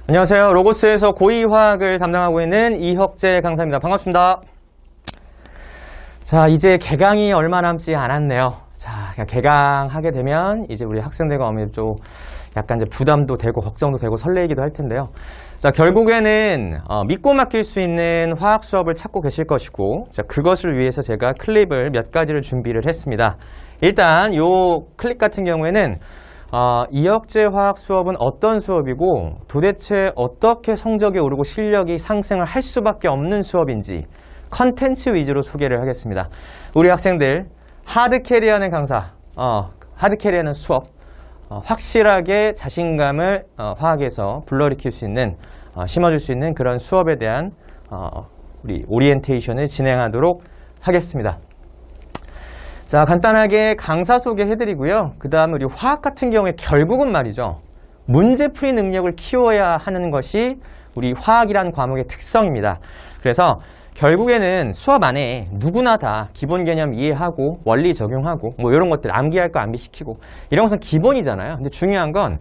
안녕하세요. 로고스에서 고2화학을 담당하고 있는 이혁재 강사입니다. 반갑습니다. 자, 이제 개강이 얼마 남지 않았네요. 자, 개강하게 되면 이제 우리 학생들과 어머니들 좀 약간 이제 부담도 되고 걱정도 되고 설레이기도 할 텐데요. 자, 결국에는 믿고 맡길 수 있는 화학 수업을 찾고 계실 것이고, 자, 그것을 위해서 제가 클립을 몇 가지를 준비를 했습니다. 일단 요 클립 같은 경우에는 이혁재 화학 수업은 어떤 수업이고 도대체 어떻게 성적이 오르고 실력이 상승을 할 수밖에 없는 수업인지 컨텐츠 위주로 소개를 하겠습니다. 우리 학생들 하드캐리하는 강사, 하드캐리하는 수업, 확실하게 자신감을 화학에서 불러일으킬 수 있는, 심어줄 수 있는 그런 수업에 대한 우리 오리엔테이션을 진행하도록 하겠습니다. 자, 간단하게 강사 소개해드리고요. 그 다음에 우리 화학 같은 경우에 결국은 말이죠. 문제풀이 능력을 키워야 하는 것이 우리 화학이라는 과목의 특성입니다. 그래서 결국에는 수업 안에 누구나 다 기본 개념 이해하고 원리 적용하고 뭐 이런 것들 암기할 거 암기시키고 이런 것은 기본이잖아요. 근데 중요한 건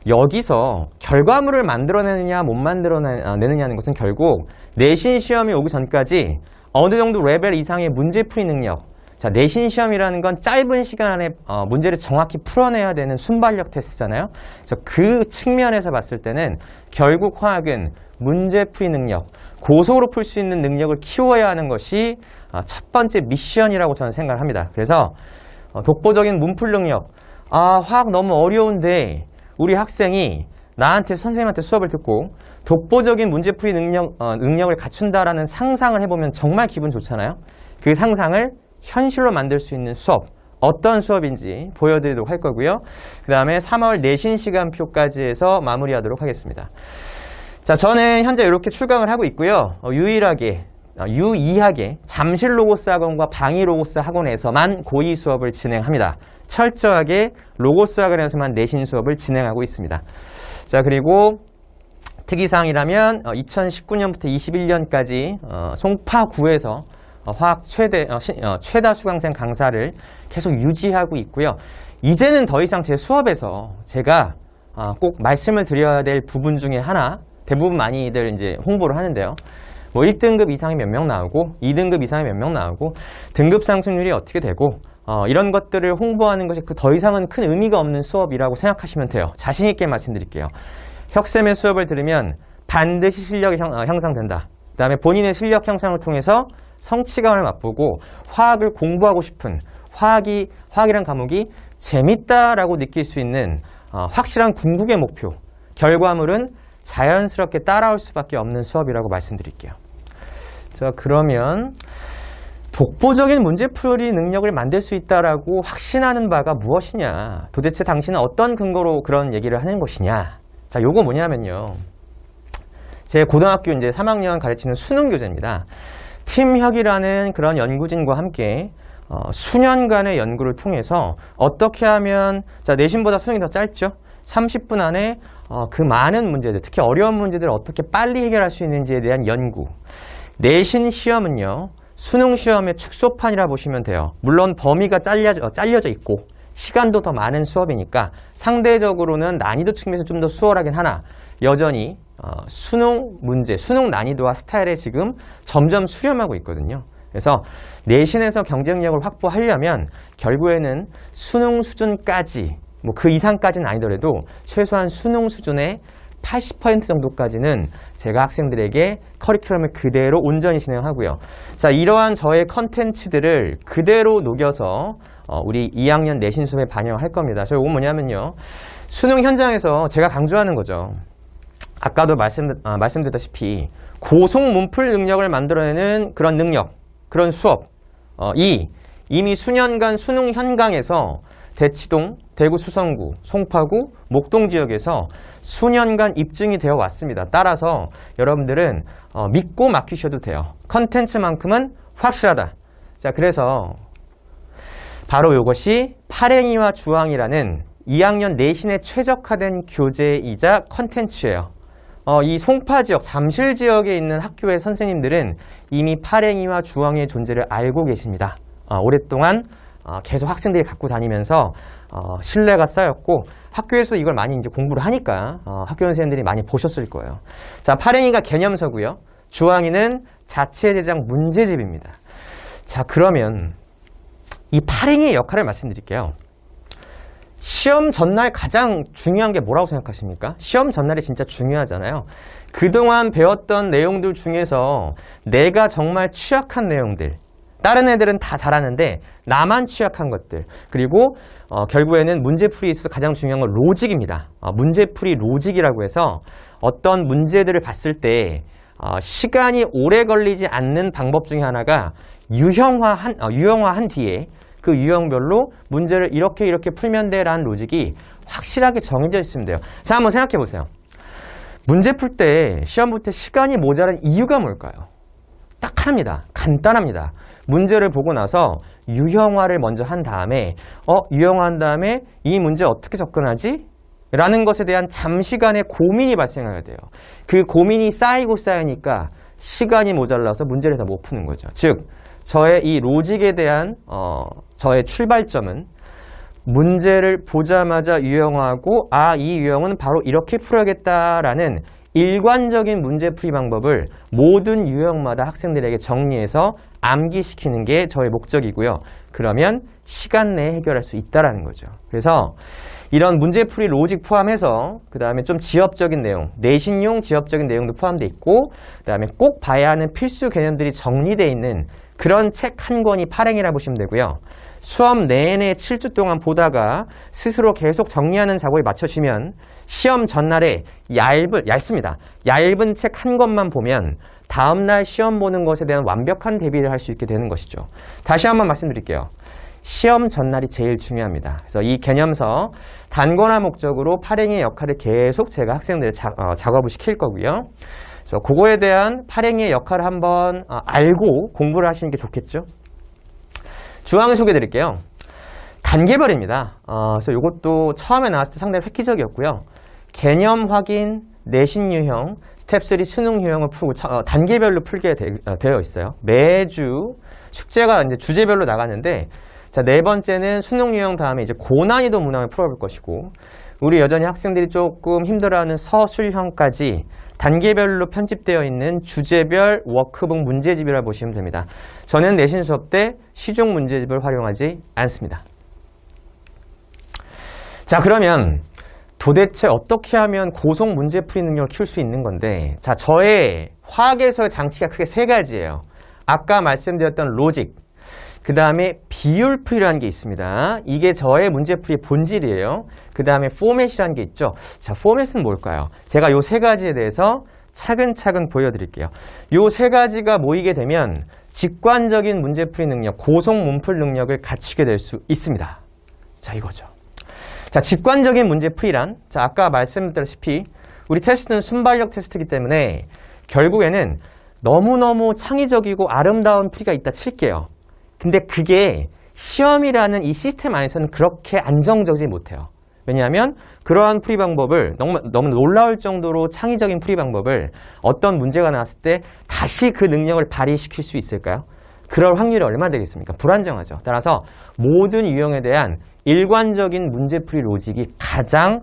여기서 결과물을 만들어내느냐 못 만들어내느냐는 것은 결국 내신 시험이 오기 전까지 어느 정도 레벨 이상의 문제풀이 능력, 자, 내신 시험이라는 건 짧은 시간 안에 문제를 정확히 풀어내야 되는 순발력 테스트잖아요. 그래서 그 측면에서 봤을 때는 결국 화학은 문제풀이 능력, 고속으로 풀 수 있는 능력을 키워야 하는 것이 첫 번째 미션이라고 저는 생각을 합니다. 그래서 독보적인 문풀 능력, 화학 너무 어려운데 우리 학생이 나한테 선생님한테 수업을 듣고 독보적인 문제풀이 능력을 갖춘다라는 상상을 해보면 정말 기분 좋잖아요. 그 상상을 현실로 만들 수 있는 수업, 어떤 수업인지 보여드리도록 할 거고요. 그 다음에 3월 내신 시간표까지 해서 마무리하도록 하겠습니다. 자, 저는 현재 이렇게 출강을 하고 있고요. 유일하게 잠실 로고스 학원과 방위 로고스 학원에서만 고2 수업을 진행합니다. 철저하게 로고스 학원에서만 내신 수업을 진행하고 있습니다. 자, 그리고 특이사항이라면 2019년부터 21년까지 송파구에서 화학 최다 수강생 강사를 계속 유지하고 있고요. 이제는 더 이상 제 수업에서 제가 꼭 말씀을 드려야 될 부분 중에 하나, 대부분 많이들 이제 홍보를 하는데요. 뭐 1등급 이상이 몇 명 나오고 2등급 이상이 몇 명 나오고 등급 상승률이 어떻게 되고 이런 것들을 홍보하는 것이 더 이상은 큰 의미가 없는 수업이라고 생각하시면 돼요. 자신 있게 말씀드릴게요. 혁쌤의 수업을 들으면 반드시 실력이 향상된다. 그 다음에 본인의 실력 향상을 통해서 성취감을 맛보고 화학을 공부하고 싶은, 화학이란 과목이 재밌다라고 느낄 수 있는 확실한 궁극의 목표, 결과물은 자연스럽게 따라올 수밖에 없는 수업이라고 말씀드릴게요. 자, 그러면 독보적인 문제풀이 능력을 만들 수 있다라고 확신하는 바가 무엇이냐? 도대체 당신은 어떤 근거로 그런 얘기를 하는 것이냐? 자, 요거 뭐냐면요. 제 고등학교 이제 3학년 가르치는 수능 교재입니다. 팀혁이라는 그런 연구진과 함께 수년간의 연구를 통해서 어떻게 하면, 자, 내신보다 수능이 더 짧죠? 30분 안에 그 많은 문제들, 특히 어려운 문제들을 어떻게 빨리 해결할 수 있는지에 대한 연구. 내신 시험은요, 수능 시험의 축소판이라 보시면 돼요. 물론 범위가 잘려져 있고 시간도 더 많은 수업이니까 상대적으로는 난이도 측면에서 좀 더 수월하긴 하나 여전히 수능 문제, 수능 난이도와 스타일에 지금 점점 수렴하고 있거든요. 그래서 내신에서 경쟁력을 확보하려면 결국에는 수능 수준까지, 뭐 그 이상까지는 아니더라도 최소한 수능 수준의 80% 정도까지는 제가 학생들에게 커리큘럼을 그대로 온전히 진행하고요. 자, 이러한 저의 컨텐츠들을 그대로 녹여서 우리 2학년 내신 수업에 반영할 겁니다. 저 이건 뭐냐면요. 수능 현장에서 제가 강조하는 거죠. 아까도 말씀드렸다시피 고속 문풀 능력을 만들어내는 그런 능력, 그런 수업. 이미 수년간 수능 현강에서 대치동, 대구 수성구, 송파구, 목동 지역에서 수년간 입증이 되어 왔습니다. 따라서 여러분들은 믿고 맡기셔도 돼요. 컨텐츠만큼은 확실하다. 자, 그래서 바로 이것이 파랭이와 주황이라는 2학년 내신에 최적화된 교재이자 컨텐츠예요. 이 송파 지역, 잠실 지역에 있는 학교의 선생님들은 이미 파랭이와 주황의 존재를 알고 계십니다. 오랫동안 계속 학생들이 갖고 다니면서 신뢰가 쌓였고 학교에서 이걸 많이 이제 공부를 하니까 학교 선생님들이 많이 보셨을 거예요. 자, 파랭이가 개념서고요. 주황이는 자체 제작 문제집입니다. 자, 그러면 이 파랭이의 역할을 말씀드릴게요. 시험 전날 가장 중요한 게 뭐라고 생각하십니까? 시험 전날이 진짜 중요하잖아요. 그동안 배웠던 내용들 중에서 내가 정말 취약한 내용들, 다른 애들은 다 잘하는데 나만 취약한 것들, 그리고 결국에는 문제풀이에 있어서 가장 중요한 건 로직입니다. 문제풀이 로직이라고 해서 어떤 문제들을 봤을 때 시간이 오래 걸리지 않는 방법 중에 하나가 유형화한 뒤에 그 유형별로 문제를 이렇게 풀면 돼 라는 로직이 확실하게 정해져 있으면 돼요. 자, 한번 생각해 보세요. 문제 풀 때, 시험 볼 때 시간이 모자란 이유가 뭘까요? 딱 하나입니다. 간단합니다. 문제를 보고 나서 유형화를 먼저 한 다음에 유형화한 다음에 이 문제 어떻게 접근하지? 라는 것에 대한 잠시간의 고민이 발생해야 돼요. 그 고민이 쌓이니까 시간이 모자라서 문제를 다 못 푸는 거죠. 즉, 저의 이 로직에 대한 저의 출발점은 문제를 보자마자 유형화하고 이 유형은 바로 이렇게 풀어야겠다라는 일관적인 문제풀이 방법을 모든 유형마다 학생들에게 정리해서 암기시키는 게 저의 목적이고요. 그러면 시간 내에 해결할 수 있다는 거죠. 그래서 이런 문제풀이 로직 포함해서 그 다음에 좀 지엽적인 내용, 내신용 지엽적인 내용도 포함되어 있고 그 다음에 꼭 봐야 하는 필수 개념들이 정리되어 있는 그런 책 한 권이 파랭이라 보시면 되고요. 수업 내내 7주 동안 보다가 스스로 계속 정리하는 작업에 맞춰지면 시험 전날에 얇습니다. 얇은 책 한 권만 보면 다음날 시험 보는 것에 대한 완벽한 대비를 할 수 있게 되는 것이죠. 다시 한번 말씀드릴게요. 시험 전날이 제일 중요합니다. 그래서 이 개념서 단권화 목적으로 파랭이의 역할을 계속 제가 학생들의 작업을 시킬 거고요. 그래서 그거에 대한 파랭이의 역할을 한번 알고 공부를 하시는 게 좋겠죠. 주황을 소개해 드릴게요. 단계별입니다. 그래서 이것도 처음에 나왔을 때 상당히 획기적이었고요. 개념 확인, 내신 유형, 스텝 3 수능 유형을 풀고 단계별로 풀게 되어 있어요. 매주 숙제가 이제 주제별로 나가는데, 자, 네 번째는 수능 유형 다음에 이제 고난이도 문항을 풀어볼 것이고, 우리 여전히 학생들이 조금 힘들어하는 서술형까지 단계별로 편집되어 있는 주제별 워크북 문제집이라 보시면 됩니다. 저는 내신 수업 때 시중 문제집을 활용하지 않습니다. 자, 그러면 도대체 어떻게 하면 고속 문제풀이 능력을 키울 수 있는 건데, 자, 저의 화학에서의 장치가 크게 세 가지예요. 아까 말씀드렸던 로직, 그 다음에 비율풀이라는 게 있습니다. 이게 저의 문제풀이의 본질이에요. 그 다음에 포맷이라는 게 있죠. 자, 포맷은 뭘까요? 제가 이 세 가지에 대해서 차근차근 보여드릴게요. 이 세 가지가 모이게 되면 직관적인 문제풀이 능력, 고속 문풀 능력을 갖추게 될 수 있습니다. 자, 이거죠. 자, 직관적인 문제풀이란, 자, 아까 말씀드렸다시피 우리 테스트는 순발력 테스트이기 때문에 결국에는 너무너무 창의적이고 아름다운 풀이가 있다 칠게요. 근데 그게 시험이라는 이 시스템 안에서는 그렇게 안정적이지 못해요. 왜냐하면 그러한 풀이 방법을 너무 놀라울 정도로 창의적인 풀이 방법을 어떤 문제가 나왔을 때 다시 그 능력을 발휘시킬 수 있을까요? 그럴 확률이 얼마나 되겠습니까? 불안정하죠. 따라서 모든 유형에 대한 일관적인 문제풀이 로직이 가장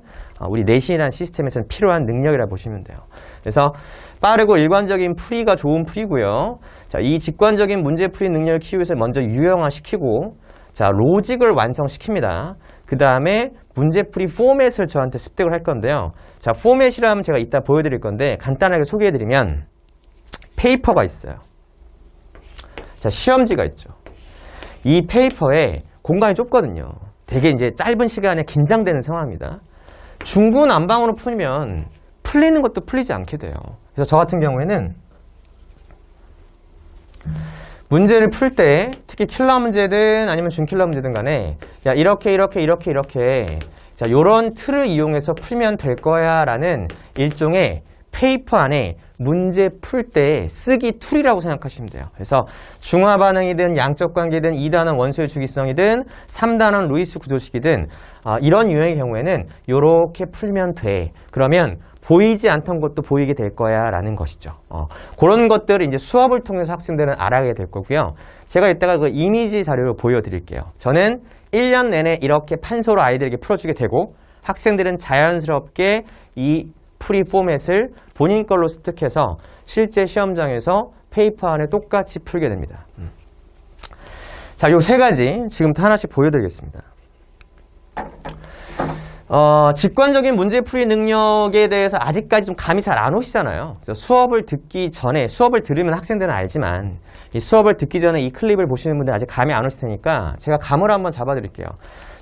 우리 내신이라는 시스템에서는 필요한 능력이라고 보시면 돼요. 그래서 빠르고 일관적인 풀이가 좋은 풀이고요. 자, 이 직관적인 문제풀이 능력을 키우기 위해서 먼저 유형화시키고, 자, 로직을 완성시킵니다. 그 다음에 문제풀이 포맷을 저한테 습득을 할 건데요. 자, 포맷이라면 제가 이따 보여드릴 건데 간단하게 소개해드리면 페이퍼가 있어요. 자, 시험지가 있죠. 이 페이퍼에 공간이 좁거든요. 되게 이제 짧은 시간에 긴장되는 상황입니다. 중구난방으로 풀면 풀리는 것도 풀리지 않게 돼요. 그래서 저 같은 경우에는 문제를 풀 때 특히 킬러 문제든 아니면 준킬러 문제든 간에 야, 이렇게 자, 요런 틀을 이용해서 풀면 될 거야 라는 일종의 페이퍼 안에 문제 풀 때 쓰기 툴이라고 생각하시면 돼요. 그래서 중화 반응이든 양적 관계든 2단원 원소의 주기성이든 3단원 루이스 구조식이든 이런 유형의 경우에는 이렇게 풀면 돼. 그러면 보이지 않던 것도 보이게 될 거야 라는 것이죠. 그런 것들을 이제 수업을 통해서 학생들은 알아가게 될 거고요. 제가 이따가 그 이미지 자료를 보여드릴게요. 저는 1년 내내 이렇게 판서로 아이들에게 풀어주게 되고 학생들은 자연스럽게 이 프리 포맷을 본인 걸로 습득해서 실제 시험장에서 페이퍼 안에 똑같이 풀게 됩니다. 자, 요 세 가지 지금부터 하나씩 보여드리겠습니다. 직관적인 문제풀이 능력에 대해서 아직까지 좀 감이 잘 안 오시잖아요. 그래서 수업을 듣기 전에, 수업을 들으면 학생들은 알지만 이 수업을 듣기 전에 이 클립을 보시는 분들 아직 감이 안 오실 테니까 제가 감을 한번 잡아드릴게요.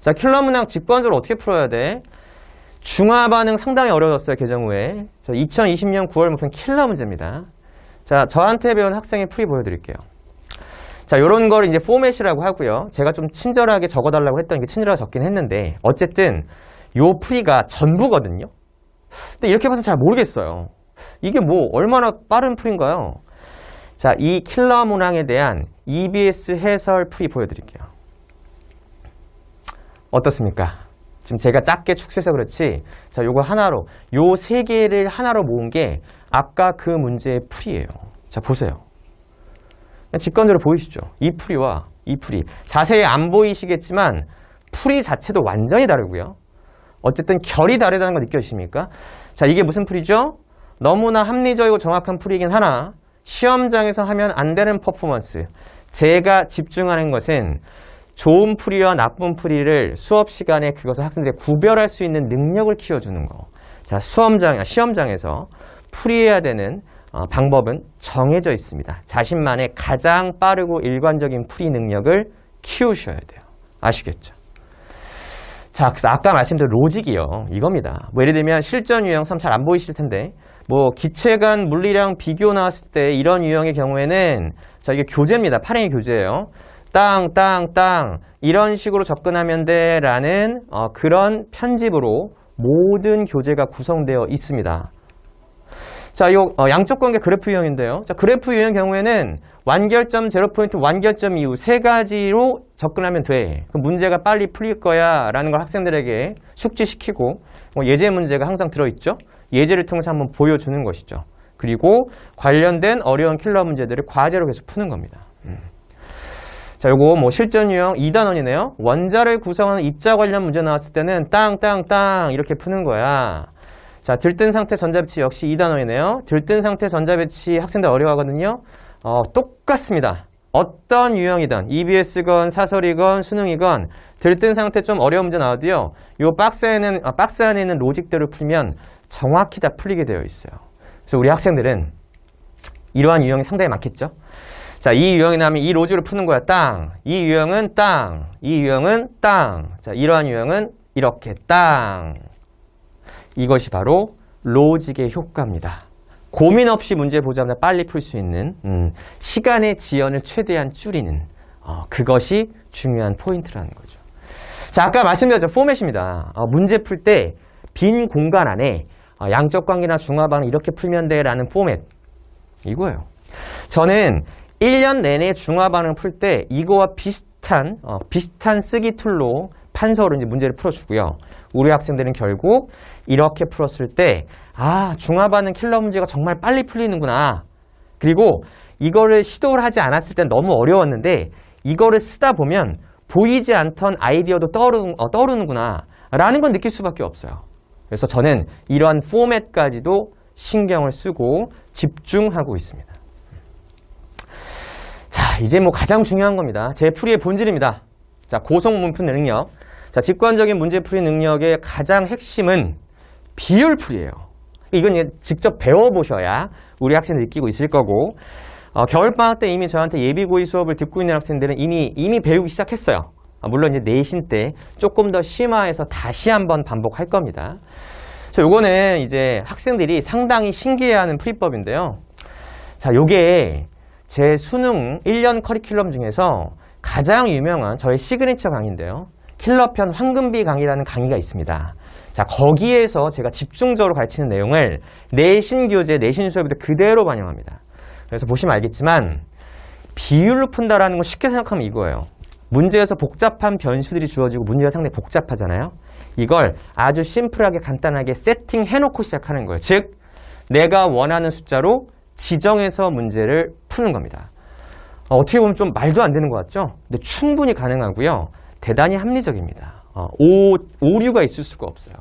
자, 킬러 문항 직관적으로 어떻게 풀어야 돼? 중화 반응 상당히 어려웠어요, 개정 후에. 2020년 9월 목표는 킬러 문제입니다. 자, 저한테 배운 학생의 풀이 보여드릴게요. 자, 요런 걸 이제 포맷이라고 하고요. 제가 좀 친절하게 적어달라고 했던 게 친절하게 적긴 했는데, 어쨌든 요 풀이가 전부거든요. 근데 이렇게 봐서 잘 모르겠어요. 이게 뭐 얼마나 빠른 풀인가요? 자, 이 킬러 문항에 대한 EBS 해설 풀이 보여드릴게요. 어떻습니까? 지금 제가 작게 축소해서 그렇지, 자, 요거 하나로, 요 세 개를 하나로 모은 게 아까 그 문제의 풀이에요. 자, 보세요. 직관적으로 보이시죠? 이 풀이와 이 풀이. 자세히 안 보이시겠지만 풀이 자체도 완전히 다르고요. 어쨌든 결이 다르다는 거 느껴지십니까? 자, 이게 무슨 풀이죠? 너무나 합리적이고 정확한 풀이긴 하나 시험장에서 하면 안 되는 퍼포먼스. 제가 집중하는 것은 좋은 풀이와 나쁜 풀이를 수업 시간에 그것을 학생들이 구별할 수 있는 능력을 키워주는 거. 자, 시험장에서 풀이해야 되는 방법은 정해져 있습니다. 자신만의 가장 빠르고 일관적인 풀이 능력을 키우셔야 돼요. 아시겠죠? 자, 그래서 아까 말씀드린 로직이요. 이겁니다. 뭐 예를 들면 실전 유형 3 잘 안 보이실 텐데, 뭐 기체 간 물리량 비교 나왔을 때 이런 유형의 경우에는, 자, 이게 교재입니다. 파랭이 교재예요. 땅, 땅, 땅 이런 식으로 접근하면 돼 라는 그런 편집으로 모든 교재가 구성되어 있습니다. 자, 요 양적 관계 그래프 유형인데요. 자, 그래프 유형 경우에는 완결점, 제로포인트, 완결점 이후 세 가지로 접근하면 돼. 그 문제가 빨리 풀릴 거야 라는 걸 학생들에게 숙지시키고, 뭐 예제 문제가 항상 들어있죠. 예제를 통해서 한번 보여주는 것이죠. 그리고 관련된 어려운 킬러 문제들을 과제로 계속 푸는 겁니다. 자, 요거 뭐 실전 유형 2단원이네요. 원자를 구성하는 입자 관련 문제 나왔을 때는 땅, 땅, 땅 이렇게 푸는 거야. 자, 들뜬 상태 전자배치 역시 2단원이네요. 들뜬 상태 전자배치 학생들 어려워하거든요. 똑같습니다. 어떤 유형이든 EBS건 사설이건 수능이건 들뜬 상태 좀 어려운 문제 나와도요. 요 박스 안에 있는 로직들을 풀면 정확히 다 풀리게 되어 있어요. 그래서 우리 학생들은 이러한 유형이 상당히 많겠죠. 자, 이 유형이 나오면 이 로직을 푸는 거야. 땅. 이 유형은 땅. 이 유형은 땅. 자, 이러한 유형은 이렇게 땅. 이것이 바로 로직의 효과입니다. 고민 없이 문제 보자마자 빨리 풀 수 있는 시간의 지연을 최대한 줄이는 그것이 중요한 포인트라는 거죠. 자, 아까 말씀드렸죠. 포맷입니다. 문제 풀 때 빈 공간 안에 양적 관계나 중화 반응 이렇게 풀면 돼 라는 포맷. 이거예요. 저는 1년 내내 중화 반응 풀 때 이거와 비슷한 쓰기 툴로 판서로 이제 문제를 풀어주고요. 우리 학생들은 결국 이렇게 풀었을 때, 중화 반응 킬러 문제가 정말 빨리 풀리는구나. 그리고 이거를 시도를 하지 않았을 땐 너무 어려웠는데, 이거를 쓰다 보면 보이지 않던 아이디어도 떠오르는구나. 라는 건 느낄 수밖에 없어요. 그래서 저는 이러한 포맷까지도 신경을 쓰고 집중하고 있습니다. 자, 이제 뭐 가장 중요한 겁니다. 제 풀이의 본질입니다. 자, 고속 문풀 능력. 자, 직관적인 문제풀이 능력의 가장 핵심은 비율풀이에요. 이건 직접 배워보셔야 우리 학생들 느끼고 있을 거고, 겨울방학 때 이미 저한테 예비고의 수업을 듣고 있는 학생들은 이미 배우기 시작했어요. 물론 이제 내신 때 조금 더 심화해서 다시 한번 반복할 겁니다. 자, 요거는 이제 학생들이 상당히 신기해하는 풀이법인데요. 자, 요게 제 수능 1년 커리큘럼 중에서 가장 유명한 저의 시그니처 강의인데요. 킬러편 황금비 강의라는 강의가 있습니다. 자, 거기에서 제가 집중적으로 가르치는 내용을 내신 교재, 내신 수업에도 그대로 반영합니다. 그래서 보시면 알겠지만 비율로 푼다라는 건 쉽게 생각하면 이거예요. 문제에서 복잡한 변수들이 주어지고 문제가 상당히 복잡하잖아요. 이걸 아주 심플하게 간단하게 세팅해놓고 시작하는 거예요. 즉 내가 원하는 숫자로 지정해서 문제를 푸는 겁니다. 어떻게 보면 좀 말도 안 되는 것 같죠? 근데 충분히 가능하고요. 대단히 합리적입니다. 오류가 있을 수가 없어요.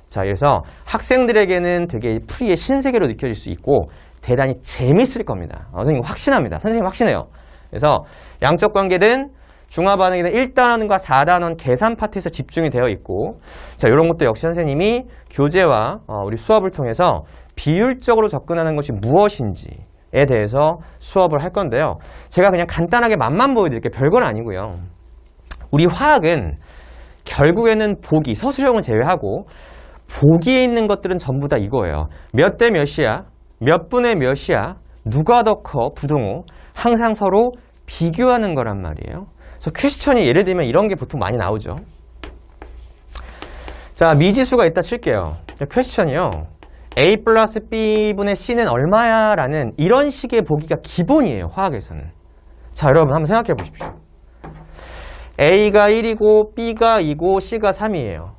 자, 그래서 학생들에게는 되게 풀이의 신세계로 느껴질 수 있고 대단히 재밌을 겁니다. 선생님 확신합니다. 선생님 확신해요. 그래서 양적 관계든 중화 반응이든 1단원과 4단원 계산 파트에서 집중이 되어 있고, 자, 이런 것도 역시 선생님이 교재와 우리 수업을 통해서 비율적으로 접근하는 것이 무엇인지에 대해서 수업을 할 건데요. 제가 그냥 간단하게 맛만 보여드릴게요. 별건 아니고요. 우리 화학은 결국에는 보기, 서술형을 제외하고 보기에 있는 것들은 전부 다 이거예요. 몇 대 몇이야? 몇 분의 몇이야? 누가 더 커? 부등호. 항상 서로 비교하는 거란 말이에요. 그래서 퀘스천이 예를 들면 이런 게 보통 많이 나오죠. 자, 미지수가 있다 칠게요. 퀘스천이요. A 플러스 B분의 C는 얼마야? 라는 이런 식의 보기가 기본이에요. 화학에서는. 자, 여러분 한번 생각해 보십시오. A가 1이고 B가 2고 C가 3이에요.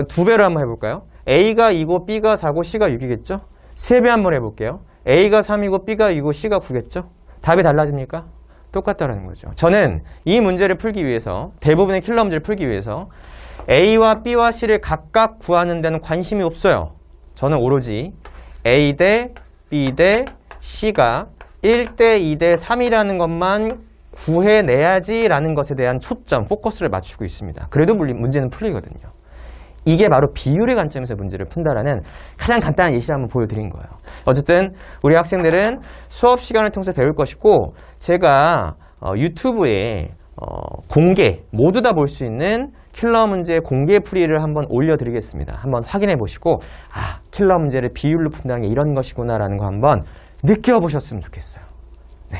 두 배로 한번 해볼까요? A가 2고 B가 4고 C가 6이겠죠? 세 배 한번 해볼게요. A가 3이고 B가 2고 C가 9겠죠? 답이 달라집니까? 똑같다라는 거죠. 저는 이 문제를 풀기 위해서, 대부분의 킬러 문제를 풀기 위해서 A와 B와 C를 각각 구하는 데는 관심이 없어요. 저는 오로지 A 대 B 대 C가 1대 2대 3이라는 것만 구해내야지라는 것에 대한 초점, 포커스를 맞추고 있습니다. 그래도 문제는 풀리거든요. 이게 바로 비율의 관점에서 문제를 푼다라는 가장 간단한 예시를 한번 보여드린 거예요. 어쨌든 우리 학생들은 수업 시간을 통해서 배울 것이고, 제가 유튜브에 공개, 모두 다 볼 수 있는 킬러 문제 공개 풀이를 한번 올려드리겠습니다. 한번 확인해 보시고, 아, 킬러 문제를 비율로 푼다는 게 이런 것이구나라는 거 한번 느껴보셨으면 좋겠어요. 네.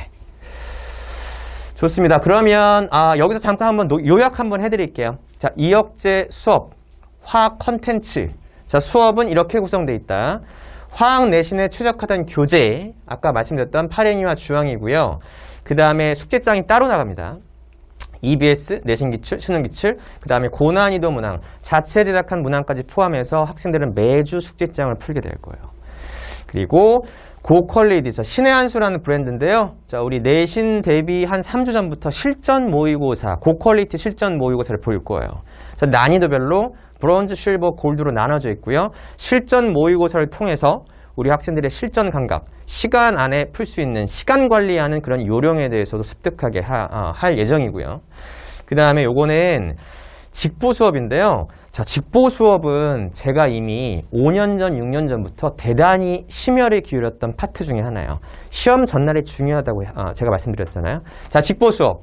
좋습니다. 그러면 여기서 잠깐 한번 요약 한번 해드릴게요. 자, 2학제 수업. 화학 컨텐츠. 자, 수업은 이렇게 구성되어 있다. 화학 내신에 최적화된 교재, 아까 말씀드렸던 파랭이와 주황이고요. 그 다음에 숙제장이 따로 나갑니다. EBS, 내신기출, 수능기출, 그 다음에 고난이도 문항, 자체 제작한 문항까지 포함해서 학생들은 매주 숙제장을 풀게 될 거예요. 그리고 고퀄리티, 신의 한 수라는 브랜드인데요. 자, 우리 내신 대비 한 3주 전부터 실전 모의고사, 고퀄리티 실전 모의고사를 볼 거예요. 자, 난이도별로 브론즈, 실버, 골드로 나눠져 있고요. 실전 모의고사를 통해서 우리 학생들의 실전 감각, 시간 안에 풀 수 있는 시간 관리하는 그런 요령에 대해서도 습득하게 할 예정이고요. 그 다음에 요거는 직보 수업인데요. 자, 직보 수업은 제가 이미 5년 전, 6년 전부터 대단히 심혈을 기울였던 파트 중에 하나예요. 시험 전날이 중요하다고 제가 말씀드렸잖아요. 자, 직보 수업.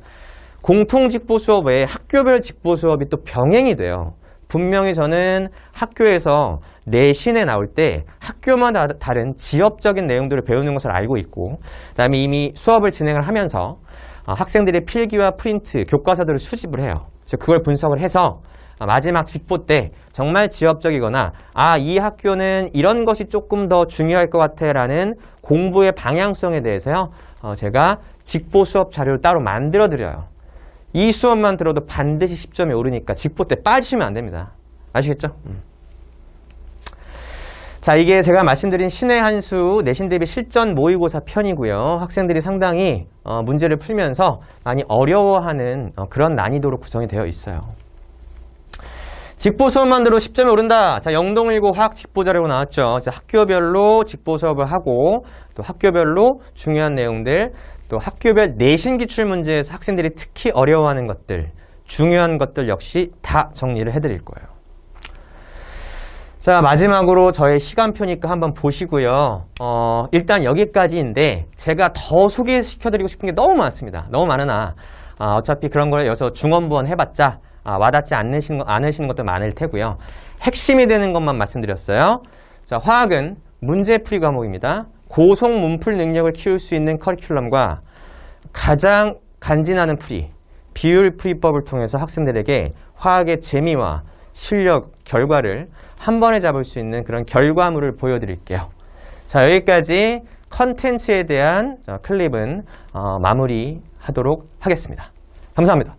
공통 직보 수업 외에 학교별 직보 수업이 또 병행이 돼요. 분명히 저는 학교에서 내신에 나올 때 학교마다 다른 지역적인 내용들을 배우는 것을 알고 있고, 그 다음에 이미 수업을 진행을 하면서 학생들의 필기와 프린트, 교과서들을 수집을 해요. 그걸 분석을 해서 마지막 직보 때 정말 지역적이거나 이 학교는 이런 것이 조금 더 중요할 것 같아 라는 공부의 방향성에 대해서요, 제가 직보 수업 자료를 따로 만들어 드려요. 이 수업만 들어도 반드시 10점이 오르니까 직보 때 빠지시면 안 됩니다. 아시겠죠? 자, 이게 제가 말씀드린 신의 한 수 내신 대비 실전 모의고사 편이고요. 학생들이 상당히 문제를 풀면서 많이 어려워하는 그런 난이도로 구성이 되어 있어요. 직보 수업만 들어도 10점이 오른다. 자, 영동일고 화학 직보 자료가 나왔죠. 학교별로 직보 수업을 하고, 또 학교별로 중요한 내용들, 또 학교별 내신 기출 문제에서 학생들이 특히 어려워하는 것들, 중요한 것들 역시 다 정리를 해드릴 거예요. 자, 마지막으로 저의 시간표니까 한번 보시고요. 일단 여기까지인데 제가 더 소개시켜드리고 싶은 게 너무 많습니다. 너무 많으나 어차피 그런 걸 여기서 중원부원 해봤자 와닿지 않으시는 것도 많을 테고요. 핵심이 되는 것만 말씀드렸어요. 자, 화학은 문제풀이 과목입니다. 고속 문풀 능력을 키울 수 있는 커리큘럼과 가장 간지나는 풀이, 비율 풀이법을 통해서 학생들에게 화학의 재미와 실력, 결과를 한 번에 잡을 수 있는 그런 결과물을 보여드릴게요. 자, 여기까지 컨텐츠에 대한 클립은 마무리하도록 하겠습니다. 감사합니다.